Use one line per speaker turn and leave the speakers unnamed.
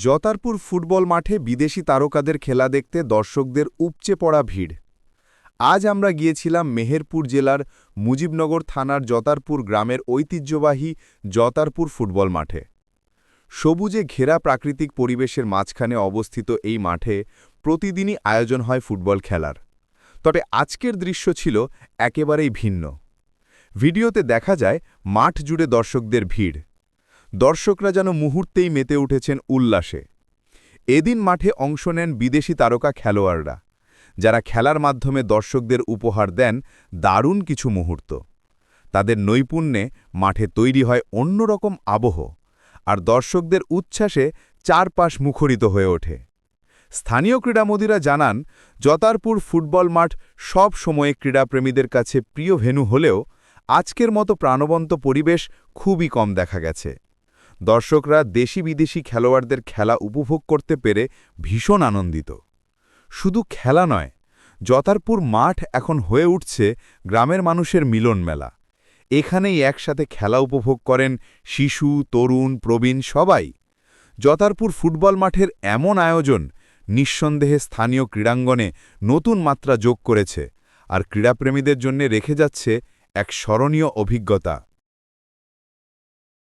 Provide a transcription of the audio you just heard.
জতারপুর football মাঠে বিদেশি তারকাদের খেলা দেখতে দর্শকদের উপচে পড়া ভিড়। আজ আমরা গিয়েছিলাম মেহেরপুর জেলার মুজিবনগর থানার জতারপুর গ্রামের ঐতিহ্যবাহী জতারপুর ফুটবল মাঠে। সবুজে ঘেরা প্রাকৃতিক পরিবেশের মাঝখানে অবস্থিত এই মাঠে প্রতিদিনই আয়োজন হয় ফুটবল খেলার। তবে আজকের দৃশ্য ছিল একেবারেই ভিন্ন। ভিডিওতে দেখা যায় মাঠ জুড়ে দর্শকদের ভিড়। দর্শকরা যেন মুহূর্তেই মেতে উঠেছেন উল্লাসে। এদিন মাঠে অংশ নেন বিদেশি তারকা খেলোয়াড়রা, যারা খেলার মাধ্যমে দর্শকদের উপহার দেন দারুণ কিছু মুহূর্ত। তাদের নৈপুণ্যে মাঠে তৈরি হয় অন্যরকম আবহ, আর দর্শকদের উচ্ছ্বাসে চারপাশ মুখরিত হয়ে ওঠে। স্থানীয় ক্রীড়ামোদীরা জানান, জতারপুর ফুটবল মাঠ সব সময়ে ক্রীড়াপ্রেমীদের কাছে প্রিয় ভেন্যু হলেও আজকের মতো প্রাণবন্ত পরিবেশ খুবই কম দেখা গেছে। দর্শকরা দেশি বিদেশি খেলোয়াড়দের খেলা উপভোগ করতে পেরে ভীষণ আনন্দিত। শুধু খেলা নয়, জতারপুর মাঠ এখন হয়ে উঠছে গ্রামের মানুষের মিলন মেলা। এখানেই একসাথে খেলা উপভোগ করেন শিশু, তরুণ, প্রবীণ সবাই। জতারপুর ফুটবল মাঠের এমন আয়োজন নিঃসন্দেহে স্থানীয় ক্রীড়াঙ্গনে নতুন মাত্রা যোগ করেছে, আর ক্রীড়াপ্রেমীদের জন্য রেখে যাচ্ছে এক স্মরণীয় অভিজ্ঞতা।